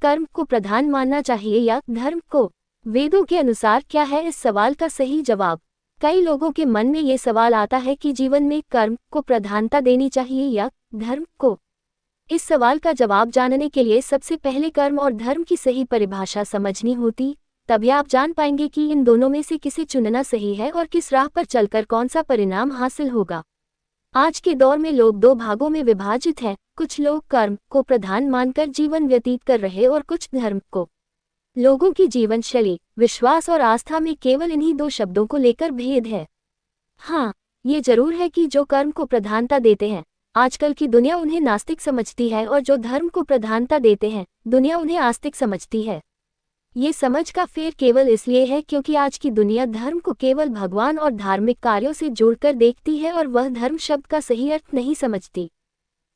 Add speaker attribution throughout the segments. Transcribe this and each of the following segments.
Speaker 1: कर्म को प्रधान मानना चाहिए या धर्म को? वेदों के अनुसार क्या है इस सवाल का सही जवाब? कई लोगों के मन में ये सवाल आता है कि जीवन में कर्म को प्रधानता देनी चाहिए या धर्म को। इस सवाल का जवाब जानने के लिए सबसे पहले कर्म और धर्म की सही परिभाषा समझनी होती, तभी आप जान पाएंगे कि इन दोनों में से किसे चुनना सही है और किस राह पर चलकर कौन सा परिणाम हासिल होगा। आज के दौर में लोग दो भागों में विभाजित हैं, कुछ लोग कर्म को प्रधान मानकर जीवन व्यतीत कर रहे और कुछ धर्म को। लोगों की जीवन शैली, विश्वास और आस्था में केवल इन्हीं दो शब्दों को लेकर भेद है। हाँ, ये जरूर है कि जो कर्म को प्रधानता देते हैं, आजकल की दुनिया उन्हें नास्तिक समझती है, और जो धर्म को प्रधानता देते हैं, दुनिया उन्हें आस्तिक समझती है। ये समझ का फेर केवल इसलिए है क्योंकि आज की दुनिया धर्म को केवल भगवान और धार्मिक कार्यों से जोड़कर देखती है और वह धर्म शब्द का सही अर्थ नहीं समझती।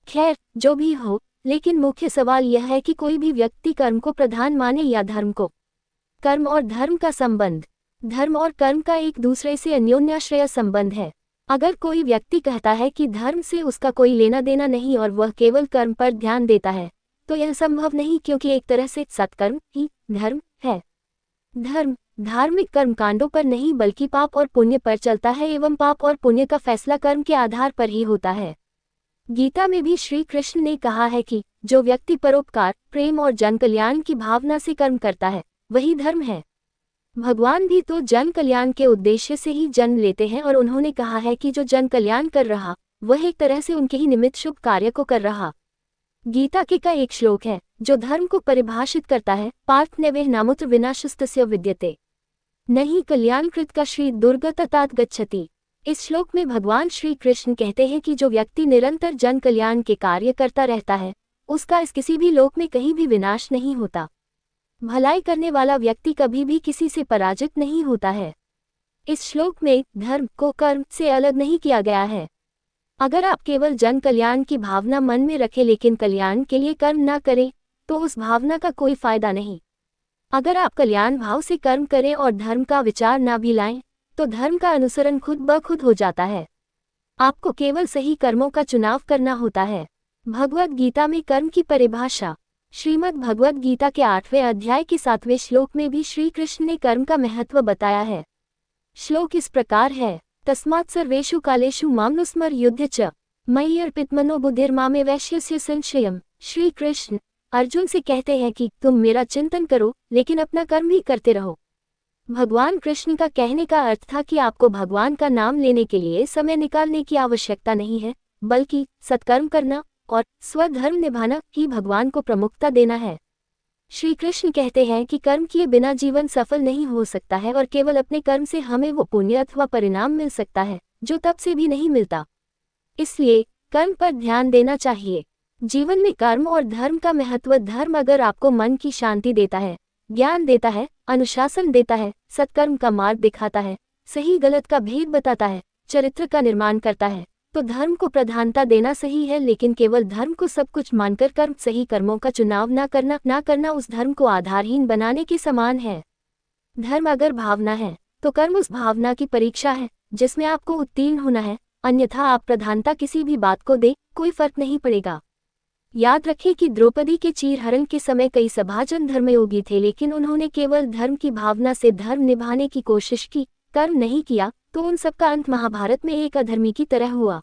Speaker 1: खैर, जो भी हो, लेकिन मुख्य सवाल यह है कि कोई भी व्यक्ति कर्म को प्रधान माने या धर्म को। कर्म और धर्म का संबंध। धर्म और कर्म का एक दूसरे से अन्योन्याश्रय संबंध है। अगर कोई व्यक्ति कहता है कि धर्म से उसका कोई लेना देना नहीं और वह केवल कर्म पर ध्यान देता है, तो यह संभव नहीं, क्योंकि एक तरह से सत्कर्म ही धर्म है। धर्म धार्मिक कर्मकांडों पर नहीं बल्कि पाप और पुण्य पर चलता है, एवं पाप और पुण्य का फैसला कर्म के आधार पर ही होता है। गीता में भी श्री कृष्ण ने कहा है कि जो व्यक्ति परोपकार, प्रेम और जन कल्याण की भावना से कर्म करता है, वही धर्म है। भगवान भी तो जन कल्याण के उद्देश्य से ही जन्म लेते हैं, और उन्होंने कहा है कि जो जन कल्याण कर रहा, वह एक तरह से उनके ही निमित्त शुभ कार्य को कर रहा। गीता के का एक श्लोक है जो धर्म को परिभाषित करता है, पार्थ नैवेह नामुत्र विनाशस्तस्य विद्यते नहीं कल्याणकृत का श्री दुर्गततात गच्छति। इस श्लोक में भगवान श्री कृष्ण कहते हैं कि जो व्यक्ति निरंतर जन कल्याण के कार्य करता रहता है, उसका इस किसी भी लोक में कहीं भी विनाश नहीं होता। भलाई करने वाला व्यक्ति कभी भी किसी से पराजित नहीं होता है। इस श्लोक में धर्म को कर्म से अलग नहीं किया गया है। अगर आप केवल जन कल्याण की भावना मन में रखें लेकिन कल्याण के लिए कर्म न करें, तो उस भावना का कोई फायदा नहीं। अगर आप कल्याण भाव से कर्म करें और धर्म का विचार न भी लाएं, तो धर्म का अनुसरण खुद ब खुद हो जाता है। आपको केवल सही कर्मों का चुनाव करना होता है। भगवद गीता में कर्म की परिभाषा। श्रीमद् भगवद गीता के 8वें अध्याय के 7वें श्लोक में भी श्री कृष्ण ने कर्म का महत्व बताया है। श्लोक इस प्रकार है, तस्मात् सर्वेषु कालेषु मामनुस्मर युद्ध च मयि अर्पित मनोबुद्धिर्मामे वैश्यस्य संशयम्। श्री कृष्ण अर्जुन से कहते हैं कि तुम मेरा चिंतन करो, लेकिन अपना कर्म भी करते रहो। भगवान कृष्ण का कहने का अर्थ था कि आपको भगवान का नाम लेने के लिए समय निकालने की आवश्यकता नहीं है, बल्कि सत्कर्म करना और स्वधर्म निभाना ही भगवान को प्रमुखता देना है। श्री कृष्ण कहते हैं कि कर्म किए बिना जीवन सफल नहीं हो सकता है, और केवल अपने कर्म से हमें वो पुण्य अथवा परिणाम मिल सकता है जो तप से भी नहीं मिलता। इसलिए कर्म पर ध्यान देना चाहिए। जीवन में कर्म और धर्म का महत्व। धर्म अगर आपको मन की शांति देता है, ज्ञान देता है, अनुशासन देता है, सत्कर्म का मार्ग दिखाता है, सही गलत का भेद बताता है, चरित्र का निर्माण करता है, तो धर्म को प्रधानता देना सही है। लेकिन केवल धर्म को सब कुछ मानकर कर्म सही कर्मों का चुनाव ना करना उस धर्म को आधारहीन बनाने के समान है। धर्म अगर भावना है, तो कर्म उस भावना की परीक्षा है जिसमें आपको उत्तीर्ण होना है, अन्यथा आप प्रधानता किसी भी बात को दे, कोई फर्क नहीं पड़ेगा। याद रखें कि द्रौपदी के चीरहरण के समय कई सभाजन धर्मयोगी थे, लेकिन उन्होंने केवल धर्म की भावना से धर्म निभाने की कोशिश की, कर्म नहीं किया, तो उन सबका अंत महाभारत में एक अधर्मी की तरह हुआ।